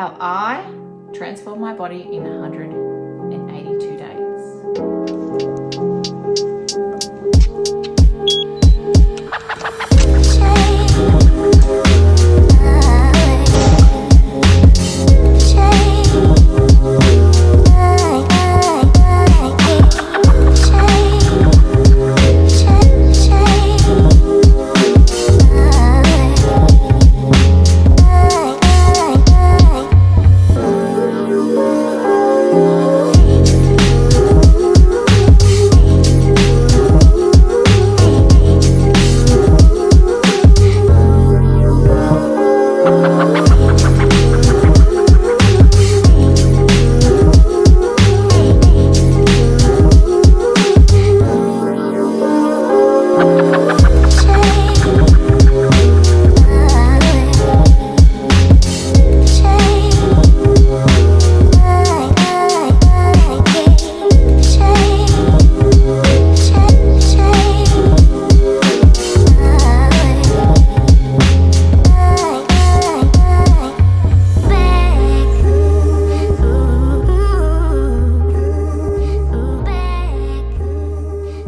how I transformed my body in 182 days.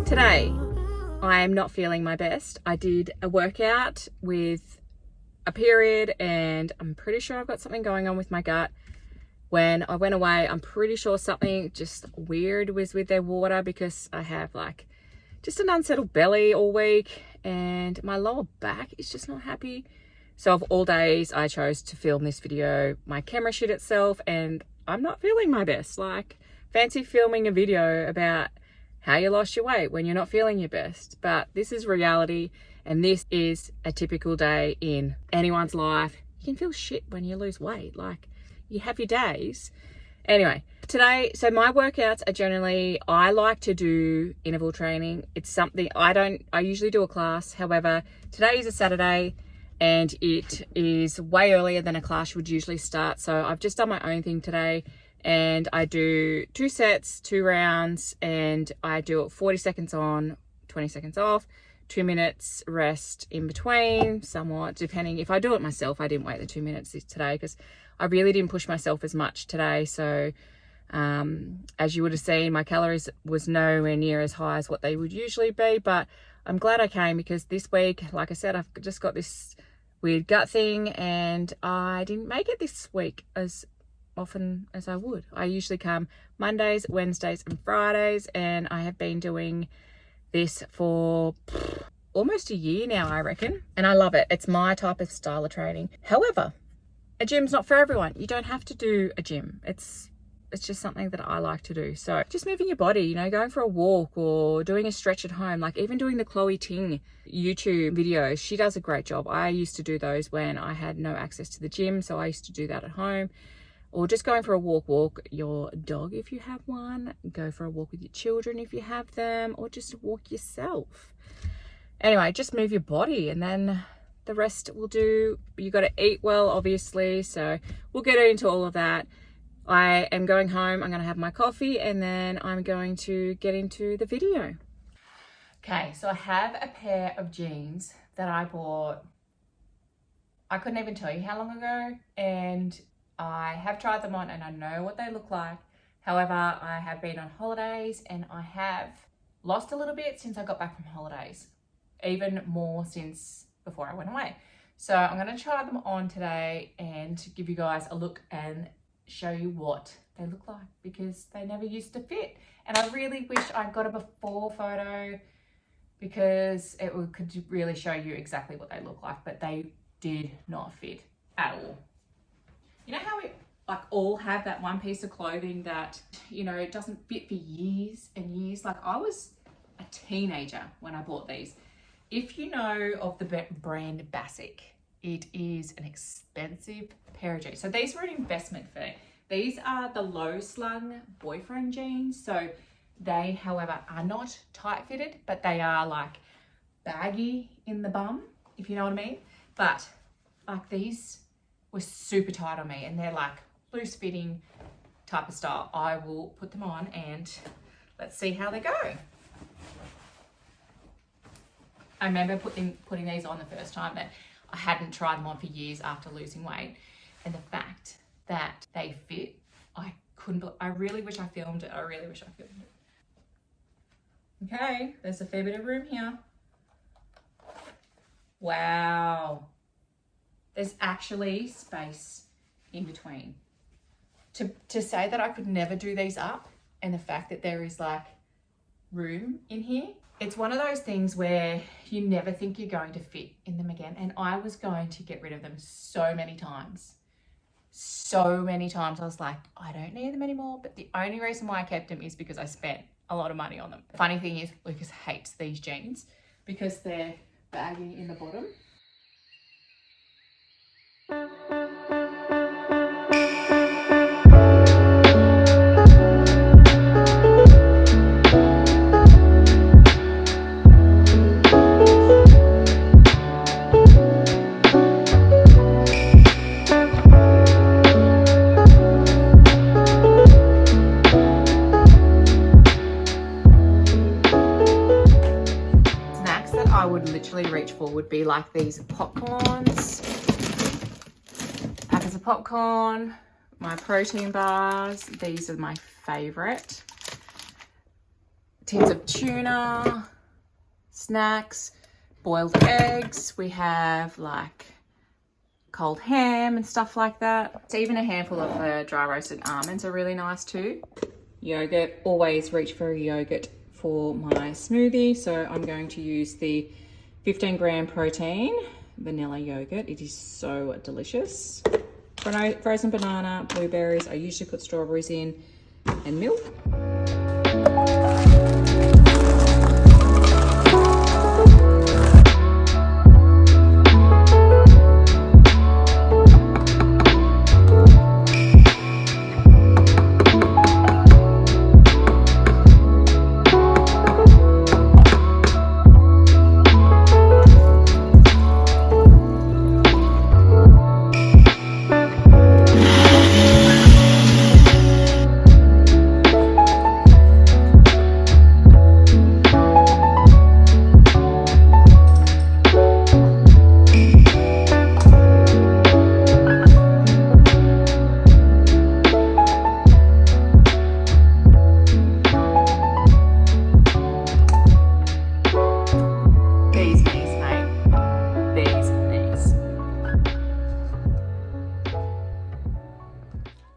Today, I am not feeling my best. I did a workout with a period and I'm pretty sure I've got something going on with my gut. When I went away, I'm pretty sure something just weird was with their water because I have like just an unsettled belly all week and my lower back is just not happy. So of all days, I chose to film this video. My camera shit itself and I'm not feeling my best. Like, fancy filming a video about how you lost your weight when you're not feeling your best. But this is reality and this is a typical day in anyone's life. You can feel shit when you lose weight. Like, you have your days. Anyway, today, so my workouts are generally, I like to do interval training. It's something I usually do a class. However, today is a Saturday and it is way earlier than a class would usually start. So I've just done my own thing today. And I do 2 sets, 2 rounds, and I do it 40 seconds on, 20 seconds off, 2 minutes rest in between, somewhat, depending. If I do it myself, I didn't wait the 2 minutes today because I really didn't push myself as much today. So as you would have seen, my calories was nowhere near as high as what they would usually be, but I'm glad I came because this week, like I said, I've just got this weird gut thing and I didn't make it this week as often as I would. I usually come Mondays, Wednesdays and Fridays and I have been doing this for almost a year now, I reckon, and I love it. It's my type of style of training. However, a gym's not for everyone. You don't have to do a gym. It's just something that I like to do. So just moving your body, you know, going for a walk or doing a stretch at home, like even doing the Chloe Ting YouTube videos. She does a great job. I used to do those when I had no access to the gym, so I used to do that at home. Or just going for a walk your dog if you have one, go for a walk with your children if you have them, or just walk yourself. Anyway, just move your body and then the rest will do. You got to eat well, obviously, so we'll get into all of that. I am going home, I'm going to have my coffee and then I'm going to get into the video. Okay, so I have a pair of jeans that I bought, I couldn't even tell you how long ago, and I have tried them on and I know what they look like. However, I have been on holidays and I have lost a little bit since I got back from holidays, even more since before I went away. So I'm going to try them on today and give you guys a look and show you what they look like because they never used to fit. And I really wish I got a before photo because it could really show you exactly what they look like, but they did not fit at all. You know how we like all have that one piece of clothing that, you know, it doesn't fit for years and years. Like I was a teenager when I bought these. If you know of the brand Basic, it is an expensive pair of jeans. So these were an investment fee. These are the low slung boyfriend jeans. So they, however, are not tight fitted, but they are like baggy in the bum, if you know what I mean. But like these were super tight on me and they're like loose fitting type of style. I will put them on and let's see how they go. I remember putting these on the first time that I hadn't tried them on for years after losing weight. And the fact that they fit. I really wish I filmed it. Okay, there's a fair bit of room here. Wow. There's actually space in between. To say that I could never do these up, and the fact that there is like room in here, it's one of those things where you never think you're going to fit in them again. And I was going to get rid of them so many times. I was like, I don't need them anymore. But the only reason why I kept them is because I spent a lot of money on them. The funny thing is, Lucas hates these jeans because they're baggy in the bottom. I would literally reach for would be like these popcorns, packets of popcorn, my protein bars. These are my favorite. Tins of tuna, snacks, boiled eggs. We have like cold ham and stuff like that. It's even a handful of dry roasted almonds are really nice too. Yogurt, always reach for a yogurt for my smoothie. So I'm going to use the 15 gram protein vanilla yogurt. It is so delicious. Frozen banana, blueberries. I usually put strawberries in, and milk.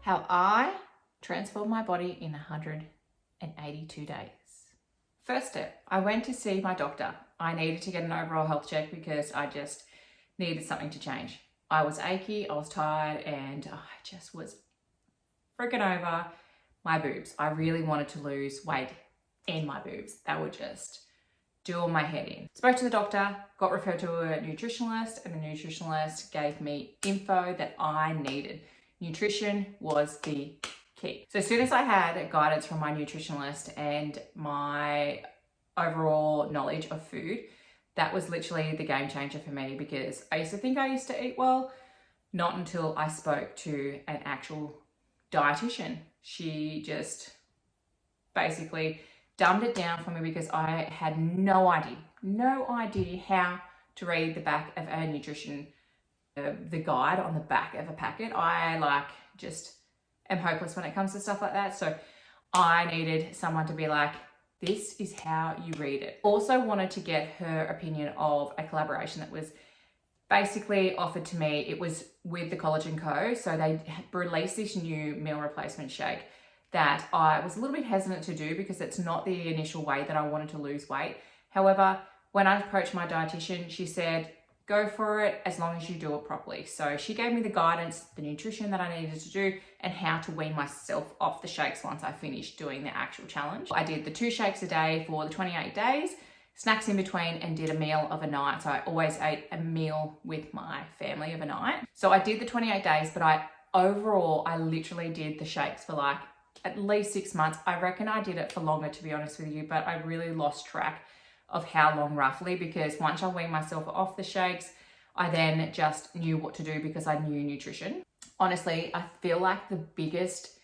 How I transformed my body in 182 days. First step, I went to see my doctor. I needed to get an overall health check because I just needed something to change. I was achy, I was tired, and I just was freaking over my boobs. I really wanted to lose weight in my boobs. They were just doing my head in. Spoke to the doctor, got referred to a nutritionalist, and the nutritionalist gave me info that I needed. Nutrition was the key. So as soon as I had guidance from my nutritionalist and my overall knowledge of food, that was literally the game changer for me, because I used to think I used to eat well, not until I spoke to an actual dietitian. She just basically dumbed it down for me because I had no idea how to read the back of a nutrition the guide on the back of a packet. I just am hopeless when it comes to stuff like that. So I needed someone to be like, this is how you read it. Also wanted to get her opinion of a collaboration that was basically offered to me. It was with the Collagen Co. So they released this new meal replacement shake that I was a little bit hesitant to do because it's not the initial way that I wanted to lose weight. However, when I approached my dietitian, she said, go for it as long as you do it properly. So she gave me the guidance, the nutrition that I needed to do, and how to wean myself off the shakes once I finished doing the actual challenge. I did the 2 shakes a day for the 28 days, snacks in between, and did a meal of a night. So I always ate a meal with my family of a night. So I did the 28 days, but I literally did the shakes for like at least 6 months. I reckon I did it for longer, to be honest with you, but I really lost track of how long roughly, because once I weaned myself off the shakes, I then just knew what to do because I knew nutrition. Honestly, I feel like the biggest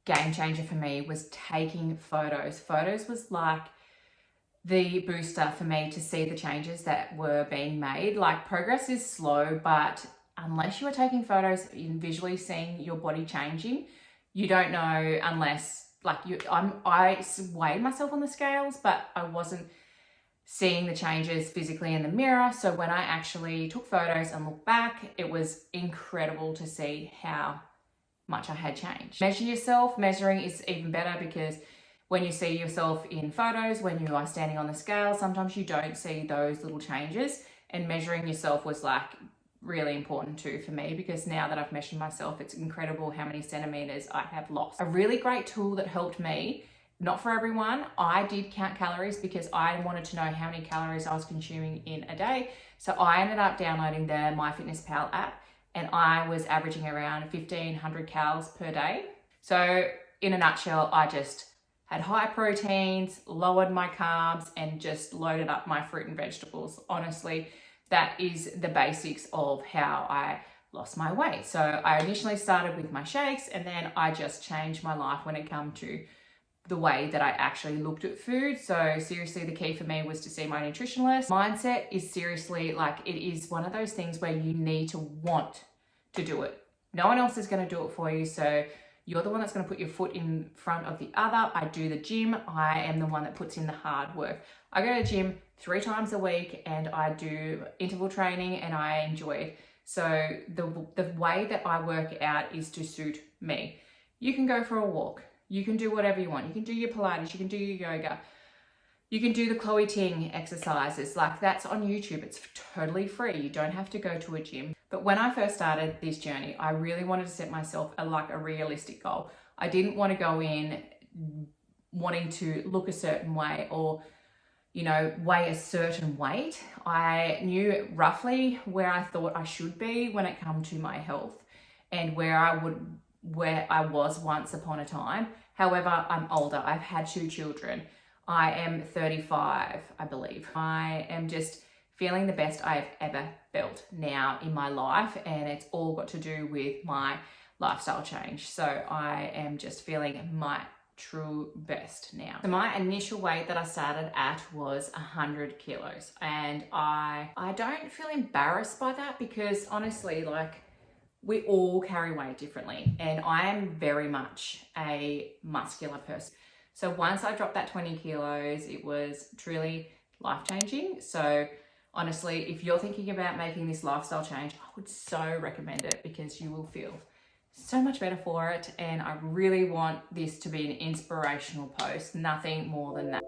game changer for me was taking photos. Photos was like the booster for me to see the changes that were being made. Like, progress is slow, but unless you are taking photos and visually seeing your body changing, you don't know unless, like, I weighed myself on the scales, but I wasn't seeing the changes physically in the mirror. So when I actually took photos and looked back, it was incredible to see how much I had changed. Measure yourself. Measuring is even better because when you see yourself in photos, when you are standing on the scale, sometimes you don't see those little changes, and measuring yourself was like really important too for me, because now that I've measured myself, it's incredible how many centimeters I have lost. A really great tool that helped me, not for everyone, I did count calories because I wanted to know how many calories I was consuming in a day. So I ended up downloading the MyFitnessPal app, and I was averaging around 1,500 calories per day. So in a nutshell, I just had high proteins, lowered my carbs, and just loaded up my fruit and vegetables. Honestly, that is the basics of how I lost my weight. So I initially started with my shakes, and then I just changed my life when it came to the way that I actually looked at food. So seriously, the key for me was to see my nutritionalist. Mindset is seriously, like, it is one of those things where you need to want to do it. No one else is going to do it for you. So you're the one that's going to put your foot in front of the other. I do the gym. I am the one that puts in the hard work. I go to the gym 3 times a week, and I do interval training, and I enjoy it. So the way that I work out is to suit me. You can go for a walk. You can do whatever you want. You can do your Pilates. You can do your yoga. You can do the Chloe Ting exercises. Like, that's on YouTube. It's totally free. You don't have to go to a gym. But when I first started this journey, I really wanted to set myself a realistic goal. I didn't want to go in wanting to look a certain way or, you know, weigh a certain weight. I knew roughly where I thought I should be when it came to my health and where I was once upon a time. However, I'm older. I've had 2 children. I am 35, I believe. I am just feeling the best I've ever felt now in my life, and it's all got to do with my lifestyle change. So I am just feeling my true best now. So my initial weight that I started at was 100 kilos, and I don't feel embarrassed by that, because honestly, like, we all carry weight differently, and I am very much a muscular person. So once I dropped that 20 kilos, it was truly life-changing. So honestly, if you're thinking about making this lifestyle change, I would so recommend it, because you will feel so much better for it. And I really want this to be an inspirational post, nothing more than that.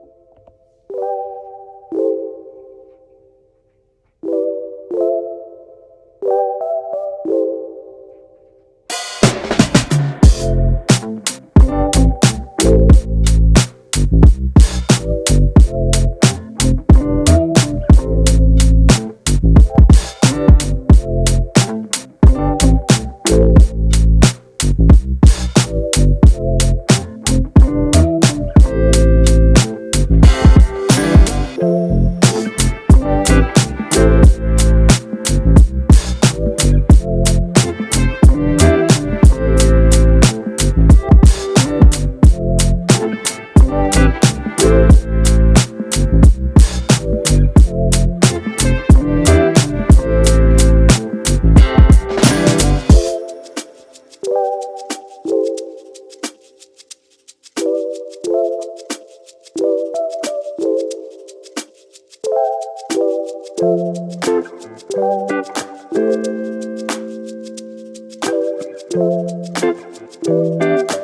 Thank you.